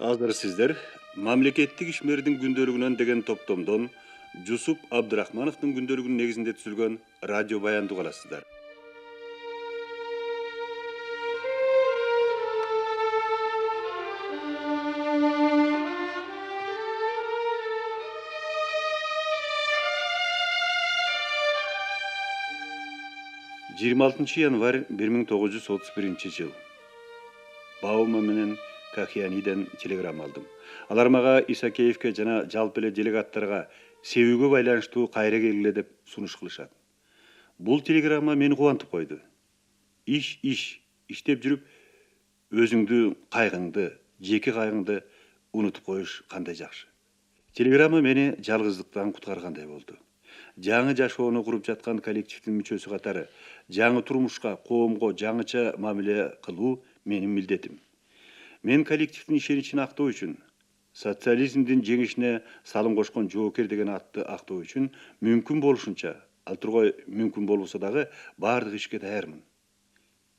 Азыр сиздер мамлекеттик ишмердин күндөрүгүнөн деген топтомдон Жусуп Абдырахмановдун күндөрүгүнүн негизинде түзүлгөн радио баянды угаласыздар. 26 январь 1931 жыл. Баума менен Кахианиден телеграмма алдым. Алар мага Исакеевке жана жалпы эле делегаттарга себүүгө байланыштуу кайра келгиле деп сунуш кылышат. Бул телеграмма мени кубантып койду. Иштеп жүрүп өзүңдү кайгыңды, жеке кайгыңды унутуп коюш кандай жакшы. Телеграмма мени жалгыздыктан куткаргандай болду. Жаңы жашоону куруп жаткан коллективдин мүчөсү катары жаңы турмушка, коомго жаңыча мамиле кылуу менин милдетим. Мен коллективдин ишеничин актоо үчүн, социализмдин жеңишине салым кошкон жоокер деген атты актоо үчүн мүмкүн болушунча, ал тургай мүмкүн болбосо дагы бардык ишке даярмын.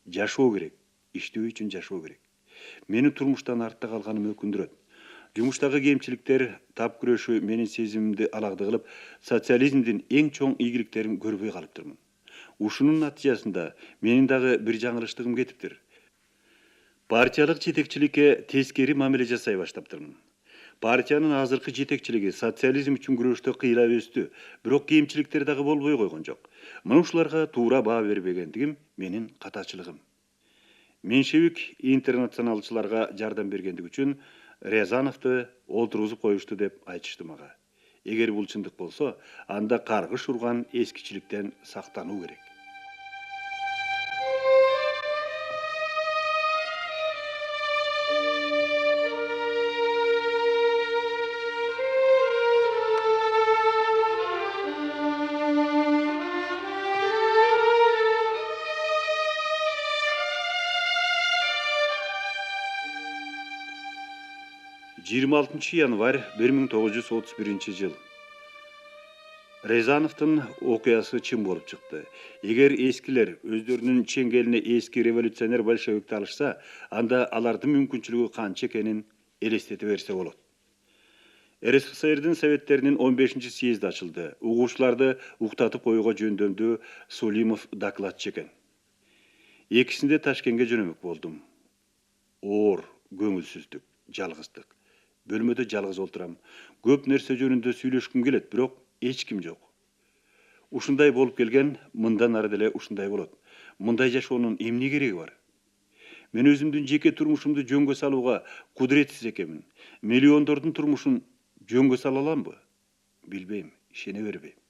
Жашоо керек, иштөө үчүн жашоо керек. Менин турмуштан артта калганым өкүндүрөт. Жумуштагы кемчиликтер тап күрөшү менин сезимимди алакты кылып, социализмдин эң чоң ийгиликтерин көрбөй калыптырмын. Ушунун натыйжасында менин дагы бир жаңылыштыгым кетиптир. Партиялык жетекчиликке тескери мамиле жасай баштаптырмын. Партиянын азыркы жетекчилиги социализм үчүн күрөштө кыйлап өстү, бирок кемчиликтер дагы болбой койгон жок. Мына ушуларга туура баа бербегендигим менин катачылыгым. Меньшевик интернационалчыларга жардам бергендиги үчүн Рязановду олтургузуп коюшту деп айтышты мага. Эгер бул чындык болсо, анда каргыш урган эскичиликтен сактануу керек. Январь 1931 жыл. Рязановдун окуясы чын болуп чыкты. Эгер эскилер өздөрүнүн чеңгелине эски революционер большевикти алышса, анда алардын мүмкүнчүлүгү канча экенин элестете берсе болот. РСФСРдин советтеринин 15-съезди ачылды. Угуучуларды уктатып коюуга жөндөмдүү Сулимов докладчы экен. Экисинде Ташкентке жөнөмөк болдум. Оор, көңүлсүздүк, жалгыздык. Бөлмөдө жалгыз отурам. Көп нерсе жөнүндө сүйлөшкүм келет, бирок эч ким жок. Ушундай болуп келген, мындан ары деле ушундай болот. Мындай жашоонун эмне кереги бар? Мен өзүмдүн жеке турмушумду жөнгө салууга кудуретсиз экенмин. Миллиондордун турмушун жөнгө сала аламбы? Билбейм, ишене бербейм.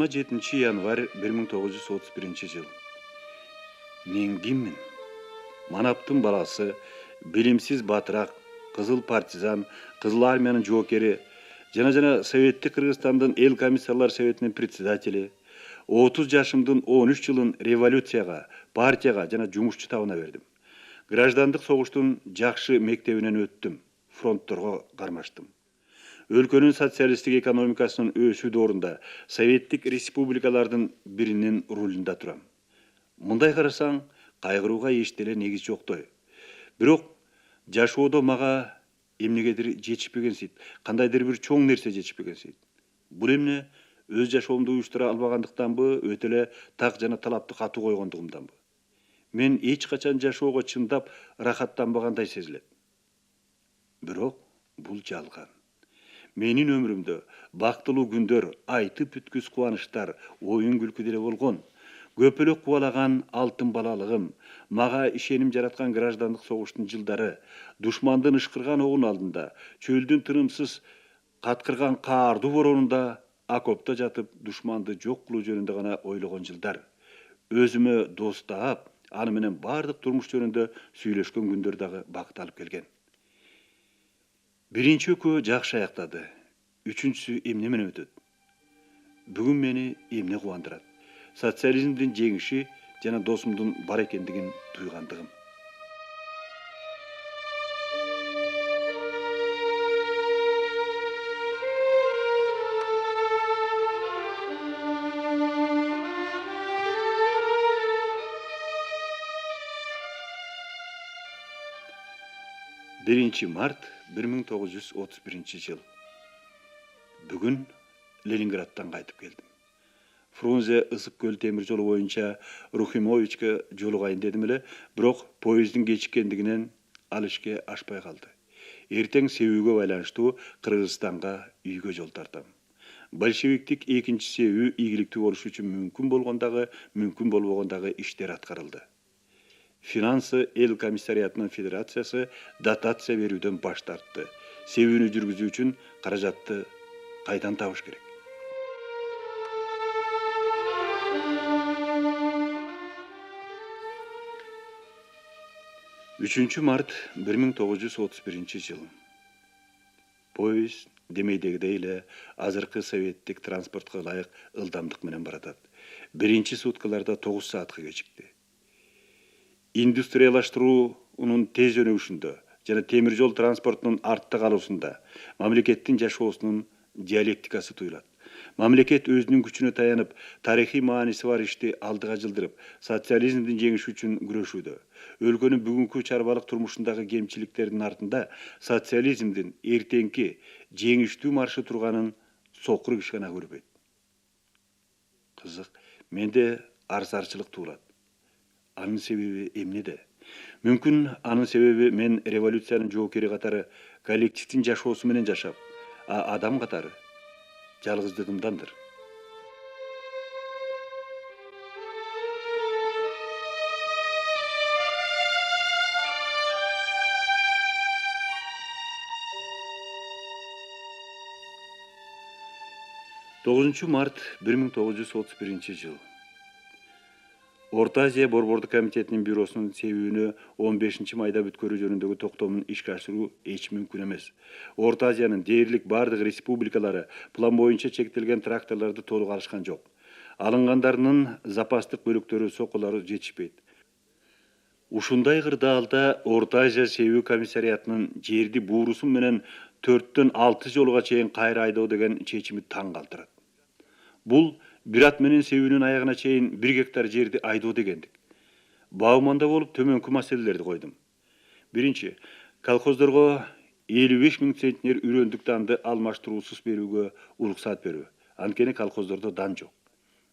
Январь 1931 жыл. Мен киммин? Манаптын баласы, билимсиз батырак, кызыл партизан, кызыл армиянын жоокери, жана Советтик Кыргызстандын эл комиссарлар советинин председатели, 30 жашымдын 13 жылын революцияга, партияга жана жумушчу табына бердим. Граждандык согуштун жакшы мектебинен өттүм, фронтторго кармаштым. Өлкөнүн социалисттик экономикасынын өсүү доорунда Советтик республикалардын биринин рулунда турам. Мындай карасаң, кайгырууга эч деле негиз жоктой. Бирок жашоодо мага эмнегедир жетишпегенсийт, кандайдыр бир чоң нерсе жетишпегенсийт. Бул эмне өз жашоомду уюштура албагандыктанбы, өтө эле так жана талапты катуу койгондугумданбы? Мен эч качан жашоого чындап рахаттанбагандай сезилет. Бирок бул жалган. Менин өмүрүмдө бактылуу күндөр, айтып бүткүс кубанычтар, оюн күлкү деле болгон. Көпөлөк кубалаган алтын балалыгым, мага ишеним жараткан граждандык согуштун жылдары, душмандын ышкырган огунун алдында, чөлдүн тынымсыз каткырган каардуу боронунда окопто жатып душманды жок кылуу жөнүндө гана ойлогон жылдар. Өзүмө дос таап, аны менен бардык турмуш жөнүндө сүйлөшкөн күндөр дагы бакыт алып келген. Биринчи экөө жакшы аяктады. Үчүнчүсү эмне менен өтөт? бүгүн мени эмне кубандырат? Социализмдин жеңиши жана досумдун бар экендигин туйгандыгым. Birinchi mart 1931 жыл. Бүгүн Ленинградтан кайтып келдим. Фрунзе ысык көл темир жолу боюнча Рухимовичке жолугайын дедим эле, бирок поезддин кечиккендигинен ал ишке ашпай калды. Эртең себүүгө байланыштуу Кыргызстанга үйгө жол тартам. Большевиктик экинчи себүү ийгиликтүү болуш үчүн мүмкүн болгондагы, мүмкүн болбогондагы иштер аткарылды. Финансы эл комиссариятынын федерациясы дотация берүүдөн баш тартты. Себүүнү жүргүзүү үчүн каражатты кайдан табыш керек? Үчүнчү март 1931 жыл. Поезд демейдегидей эле азыркы советтик транспортко ылайык ылдамдык менен баратат. Биринчи суткаларда 9 саатка кечикти. Индустриялаштыруунун тез өнүгүшүндө жана темир жол транспортунун артта калуусунда мамлекеттин жашоосунун диалектикасы туйлат. Мамлекет өзүнүн күчүнө таянып, тарыхый мааниси бар ишти алдыга жылдырып, социализмдин жеңиши үчүн күрөшүүдө. Өлкөнүн бүгүнкү чарбалык турмушундагы кемчиликтердин артында социализмдин эртеңки жеңиштүү маршы турганын сокур киши гана көрбөйт. Кызык, менде арзарчылык туулат. Анын себеби эмнеде? Мүмкүн анын себеби мен революциянын жоокери катары коллективдин жашоосу менен жашап, адам катары жалгыздыгымдандыр. Тогузунчу март 1931 жыл. Орта Азия Борбордук комитетинин бюросунун себүүнү 15 майда бүткөрүү жөнүндөгү токтомун ишке ашыруу эч мүмкүн эмес. Орта Азиянын дээрлик бардык республикалары план боюнча чектелген тракторлорду толук алышкан жок. Алынгандарынын запастык бөлүктөрү, сокулары жетишпейт. Ушундай кырдаалда Орта Азия себүү комиссариятынын жерди буурусу менен 4-төн 6 жолуга чейин кайра айдоо деген чечими таң калтырат. Бул бират менен себүүнүн аягына чейин 1 гектар жерди айдоо дегендик. Бауманда болуп төмөнкү маселелерди койдум. Биринчи, колхоздорго 55 000 центнер үрөндүк данды алмаштыруусуз берүүгө уруксат берүү. Анткени колхоздордо дан жок.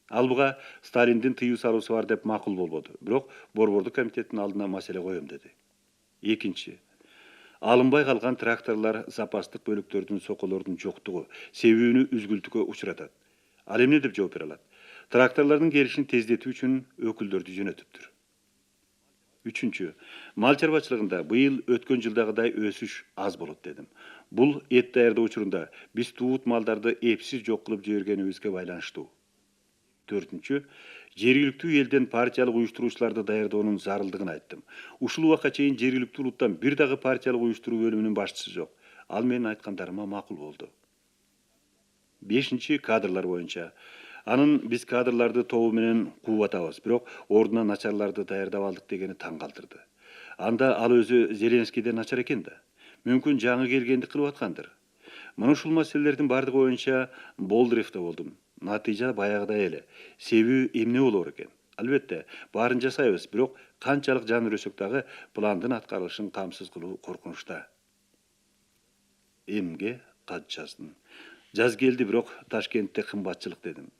Ал буга Сталиндин тыюу салуусу бар деп макул болбоду. Бирок Борбордук комитеттин алдына маселе коем деди. Экинчи, алынбай калган тракторлор запастык бөлүктөрдүн, соколордун жоктугу себүүнү үзгүлтүккө учуратат. Ал эмне деп жооп бере алат? Тракторлордун келишин тездетүү үчүн өкүлдөрдү жөнөтүптүр. Үчүнчү, мал чарбачылыгында быйыл өткөн жылдагыдай өсүш аз болот дедим. Бул эт даярдоо учурунда биз туут малдарды эпсиз жок кылып жибергенибизге байланыштуу. Төртүнчү, жергиликтүү элден партиялык уюштуруучуларды даярдоонун зарылдыгын айттым. Ушул убакка чейин жергиликтүү улуттан бир дагы партиялык уюштуруу бөлүмүнүн башчысы жок. Ал менин айткандарыма макул болду. Бешинчи, кадрлар боюнча. Анын биз кадрларды тобу менен кууп атабыз, бирок ордуна начарларды даярдап алдык дегени таң калтырды. Анда ал өзү Зеленскийден начар экен да. Мүмкүн жаңы келгенди кылып аткандыр. Мына ушул маселелердин бардыгы боюнча Болдыревде болдум. Натыйжа баягыдай эле. Себүү эмне болор экен? Албетте, баарын жасайбыз, бирок канчалык жан үрөсөк дагы пландын аткарылышын камсыз кылуу коркунучта. Эмге кат жаздым. Жаз келди, бирок Ташкентте кымбатчылык дедим.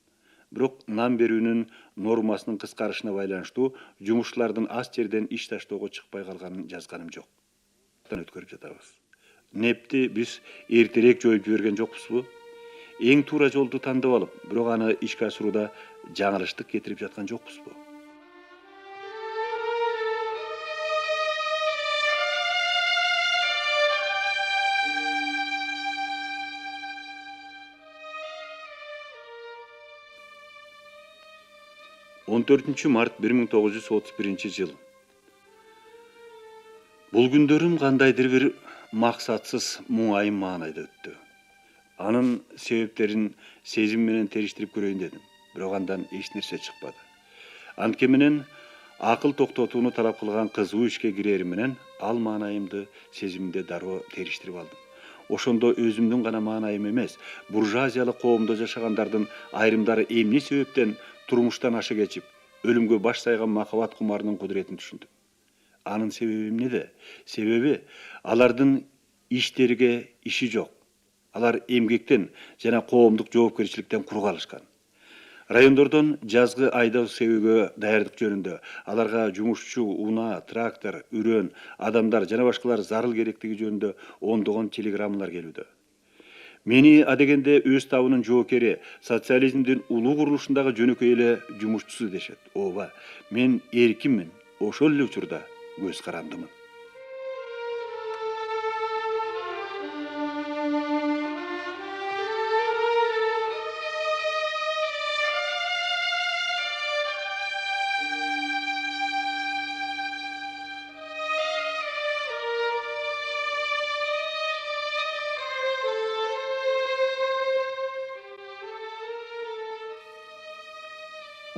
Бирок нан берүүнүн нормасынын кыскарышына байланыштуу жумушчулардын аз жерден иш таштоого чыкпай калганын жазганым жок. Өткөрүп жатабыз. Непти биз эртерээк жоюп жиберген жокпузбу? Эң туура жолду тандап алып, бирок аны ишке ашырууда жаңылыштык кетирип жаткан жокпузбу? 14 март 1931 жыл. Бул күндөрүм кандайдыр бир максатсыз муңайым маанайда өттү. Anın sebepтерин сезим менен териштирип көрөйүн дедим. Бирок андан эч нерсе чыкпады. Анткени менен акыл токтотууну талап кылган кызуу ишке кирери менен ал маанайымды сезимимде дароо териштирип алдым. Ошондо өзүмдүн гана маанайым эмес, буржуазиялык коомдо жашагандардын айрымдары эмне себептен турмуштан ашы кечип, өлүмгө баш сайган махабат кумарынын кудуретин түшүндүм. Анын себеби эмнеде? Себеби алардын иштериге иши жок. Алар эмгектен жана коомдук жоопкерчиликтен кур калышкан. Райондордон жазгы айдоо себүүгө даярдык жөнүндө аларга жумушчу, унаа, трактор, үрөн, адамдар жана башкалар зарыл керектиги жөнүндө ондогон телеграммалар келүүдө. Мени адегенде өз табынын жоокери, социализмдин улуу курулушундагы жөнөкөй эле жумушчусу дешет. Ооба, мен эркинмин, ошол эле учурда көз карандымын.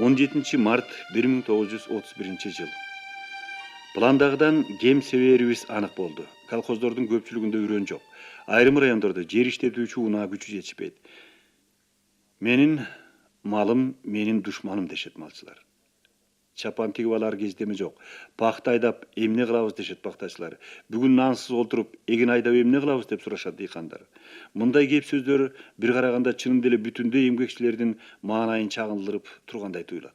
17 март 1931 жыл. Пландагыдан кем себерибиз анык болду. Колхоздордун көпчүлүгүндө үрөн жок. Айрым райондордо жер иштетүүчү унаа күчү жетишпейт. Менин малым, менин душманым дешет малчылар. Чапан тигип алар кездеме жок. Пахта айдап эмне кылабыз дешет пахтачылар. Бүгүн нансыз отуруп, эгин айдап эмне кылабыз деп сурашат дыйкандар. Мындай кеп сөздөр бир караганда чынында эле бүтүндөй эмгекчилердин маанайын чагындырып тургандай туюлат.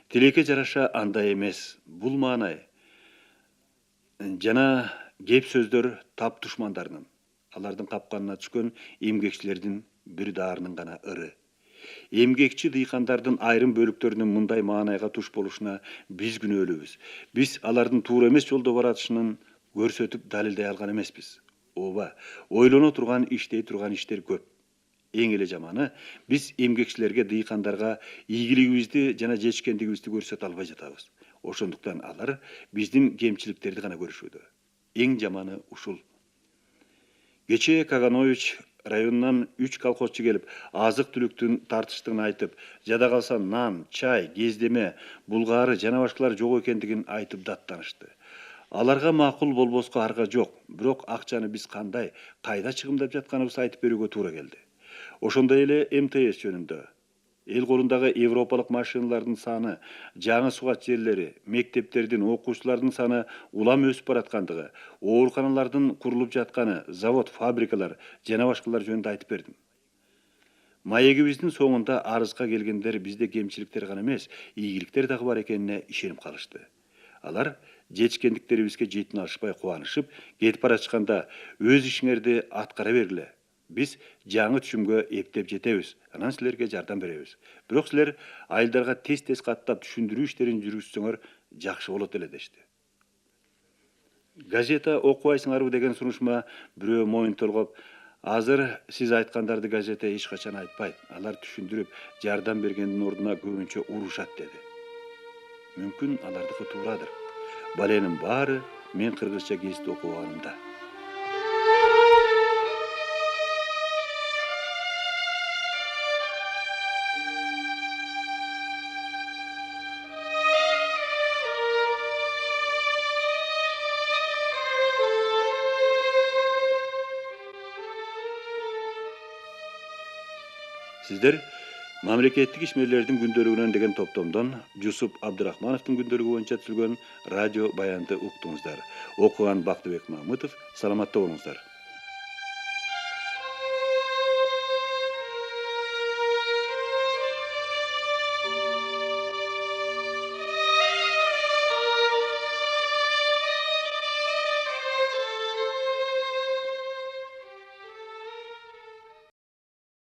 Тилекке жараша андай эмес. Бул маанай жана кеп сөздөр тап душмандарынын, алардын капканына түшкөн эмгекчилердин бир даарынын гана ыры. Эмгекчи дыйкандардын айрым бөлүктөрүнүн мындай маанайга туш болушуна биз күнөөлүүбүз. Биз алардын туура эмес жолдо баратышынын көрсөтүп далилдей алган эмеспиз. Ооба, ойлоно турган, иштей турган иштер көп. Эң эле жаманы, биз эмгекчилерге, дыйкандарга ийгилигибизди жана жетишкендигибизди көрсөтө албай жатабыз. Ошондуктан алар биздин кемчиликтерди гана көрүшүүдө. Эң жаманы ушул. Кечээ Каганович районунан 3 колхозчу келип, азык-түлүктүн тартыштыгын айтып, жада калса нан, чай, кездеме, булгары жана башкалар жок экендигин айтып даттанышты. Аларга макул болбоско арга жок, бирок акчаны биз кандай, кайда чыгымдап жатканыбызды айтып берүүгө туура келди. Ошондой эле МТС жөнүндө. Эл колундагы европалык машиналардын саны, жаңы сугат жерлери, мектептердин, окуучулардын саны улам өсүп бараткандыгы, ооруканалардын курулуп жатканы, завод, фабрикалар жана башкалар жөнүндө айтып бердим. Маегибиздин соңунда арызга келгендер бизде кемчиликтер гана эмес, ийгиликтер дагы бар экенине ишенип калышты. Алар жетишкендиктерибизге жетин алышпай кубанышып, кетип баратышканда өз ишиңерди аткара бергиле. Биз жаңы түшүмгө эптеп жетебиз, анан силерге жардам беребиз. Бирок силер айылдарга тез-тез каттап түшүндүрүү иштерин жүргүзсөңөр жакшы болот эле дешти. Газета окубайсыңарбы деген сунушума бирөө моюн толгоп, азыр сиз айткандарды газета эч качан айтпайт. Алар түшүндүрүп, жардам бергендин ордуна көбүнчө урушат деди. Мүмкүн алардыкы туурадыр. Баленин баары мен кыргызча гезит окубаганымда. Сиздер мамлекеттик ишмерлердин күндөлүгүнөн деген топтомдон Жусуп Абдырахмановдун күндөлүгү боюнча түзүлгөн радио баянды уктуңуздар. Окуган Бактыбек Мамытов. Саламатта болуңуздар.